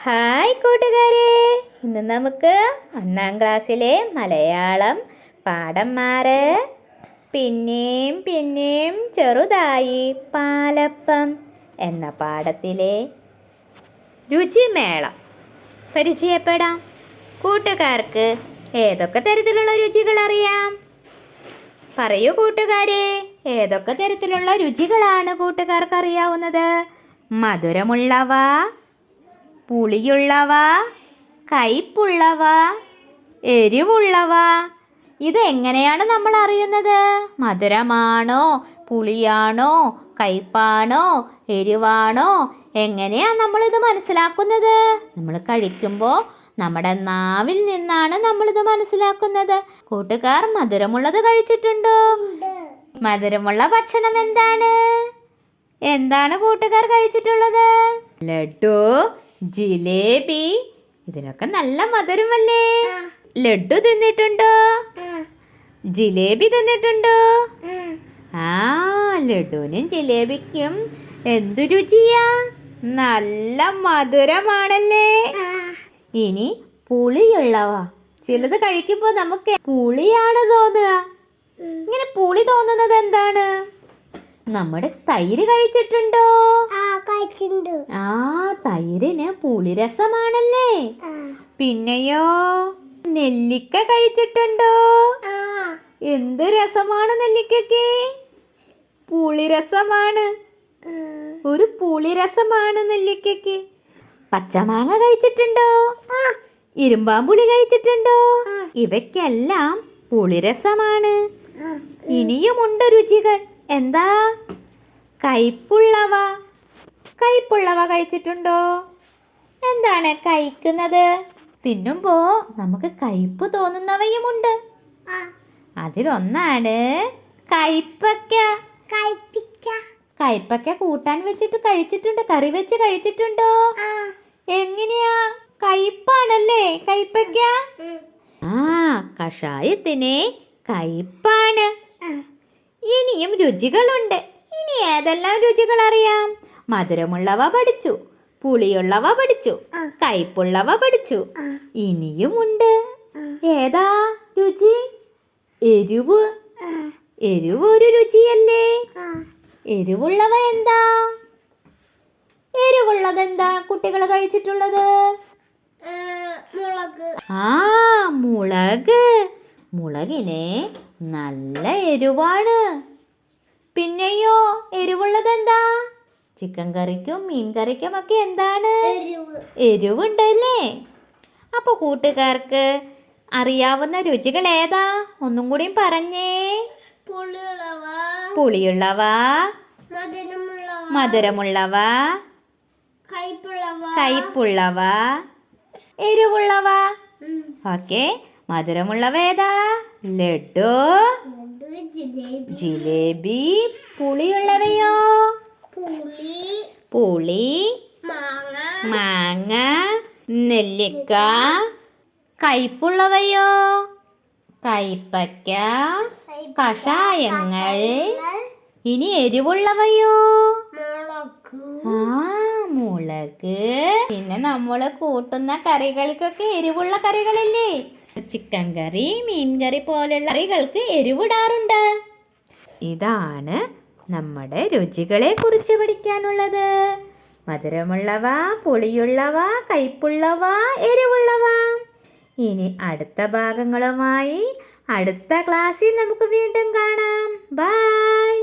Hi കൂട്ടുകാരെ, ഇന്ന് നമുക്ക് 1-ാം ക്ലാസ്സിലെ മലയാളം പാഠം 6 പിന്നെയും പിന്നെയും ചെറുതായി പാലപ്പം എന്ന പാഠത്തിലെ രുചിമേളം പരിചയപ്പെടാം. കൂട്ടുകാർക്ക് ഏതൊക്കെ തരത്തിലുള്ള രുചികൾ അറിയാം? പറയൂ കൂട്ടുകാരെ, ഏതൊക്കെ തരത്തിലുള്ള രുചികളാണ് കൂട്ടുകാർക്ക് അറിയാവുന്നത്? മധുരമുള്ളവ, പുളിയുള്ളവ, കയ്പുള്ളവ, എരിവുള്ളവ. ഇതെങ്ങനെയാണ് നമ്മൾ അറിയുന്നത്? മധുരമാണോ, പുളിയാണോ, കയ്പാണോ, എരിവാണോ? എങ്ങനെയാണ് നമ്മളിത് മനസ്സിലാക്കുന്നത്? നമ്മൾ കഴിക്കുമ്പോൾ നമ്മുടെ നാവിൽ നിന്നാണ് നമ്മളിത് മനസ്സിലാക്കുന്നത്. കൂട്ടുകാർ മധുരമുള്ളത് കഴിച്ചിട്ടുണ്ടോ? മധുരമുള്ള ഭക്ഷണം എന്താണ് കൂട്ടുകാർ കഴിച്ചിട്ടുള്ളത്? ലഡു, ജിലേബി, ഇതിനൊക്കെ നല്ല മധുരമല്ലേ? ലഡു തിന്നിട്ടുണ്ടോ? ജിലേബി തിന്നിട്ടുണ്ടോ? ലഡുവിനും ജിലേബിക്കും എന്തു രുചിയാ, നല്ല മധുരമാണല്ലേ. ഇനി പുളിയുള്ളവ, ചിലത് കഴിക്കുമ്പോൾ നമുക്ക് പുളിയാണ് തോന്നുക. ഇങ്ങനെ പുളി തോന്നുന്നത് എന്താണ്? നമ്മുടെ തൈര് കഴിച്ചിട്ടുണ്ടോ? തൈരിന് പുളിരസമാണല്ലേ. പിന്നെയോ നെല്ലിക്ക കഴിച്ചിട്ടുണ്ടോ? എന്ത് രസമാണ് നെല്ലിക്കയ്ക്ക്? പുളിരസമാണ്, ഒരു പുളിരസമാണ് നെല്ലിക്കയ്ക്ക്. പച്ചമാങ്ങ കഴിച്ചിട്ടുണ്ടോ? ഇരുമ്പാമ്പുളി കഴിച്ചിട്ടുണ്ടോ? ഇവയ്ക്കെല്ലാം പുളിരസമാണ്. ഇനിയുമുണ്ട് രുചികൾ. എന്താ? കയ്പുള്ളവ കഴിച്ചിട്ടുണ്ടോ? എന്താണ് കഴിക്കുന്നത്? തിന്നുമ്പോൾ നമുക്ക് കയ്പ് തോന്നുന്നവയുമുണ്ട്. അതിലൊന്നാണ് കയ്പക്ക. കയ്പക്ക കൂട്ടാൻ വെച്ചിട്ട് കഴിച്ചിട്ടുണ്ട്, കറി വെച്ച് കഴിച്ചിട്ടുണ്ടോ? എങ്ങനെയാ? കയ്പാണല്ലേ കയ്പക്ക. കഷായത്തിന് കയ്പാണ്. ഇനിയും രുചികളുണ്ട്. ഇനി ഏതെല്ലാം രുചികൾ അറിയാം? മധുരമുള്ളവ പഠിച്ചു, പുളിയുള്ളവ പഠിച്ചു, കയ്പുള്ളവ പഠിച്ചു. ഇനിയുമുണ്ട്. ഏതാ രുചി? എരിവ്. എരിവ് ഒരു രുചിയല്ലേ. എരിവുള്ളവ എന്താ? എരിവുള്ളതെന്താ കുട്ടികൾ കഴിച്ചിട്ടുള്ളത്? മുളക്. മുളകിന് നല്ല എരിവാണ്. പിന്നെയോ എരിവുള്ളതെന്താ? ചിക്കൻ കറിക്കും മീൻ കറിക്കും ഒക്കെ എന്താണ്? എരിവുണ്ടല്ലേ. അപ്പോൾ കൂട്ടുകാർക്ക് അറിയാവുന്ന രുചികൾ ഏതാ? ഒന്നും കൂടി പറഞ്ഞേ. പുളിയുള്ളവ, മധുരമുള്ളവ, കയ്പുള്ളവ, എരിവുള്ളവ. ഓക്കെ. മധുരമുള്ളവ ഏതാ? ലഡു, ജിലേബി. പുളിയുള്ളവയോ? പുളി, മാങ്ങ, നെല്ലിക്ക. കയ്പുള്ളവയോ? കയ്പക്ക, കഷായങ്ങൾ. ഇനി എരിവുള്ളവയോ? മുളക്. പിന്നെ നമ്മൾ കൂട്ടുന്ന കറികൾക്കൊക്കെ എരിവുള്ള കറികളില്ലേ? ചിക്കൻ കറി, മീൻ കറി പോലുള്ള കറികൾക്ക് എരിവിടാറുണ്ട്. ഇതാണ് നമ്മുടെ രുചികളെ കുറിച്ച് പഠിക്കാനുള്ളത്. മധുരമുള്ളവ, പുളിയുള്ളവ, കയ്പുള്ളവ, എരിവുള്ളവ. ഇനി അടുത്ത ഭാഗങ്ങളുമായി അടുത്ത ക്ലാസ്സിൽ നമുക്ക് വീണ്ടും കാണാം. ബൈ.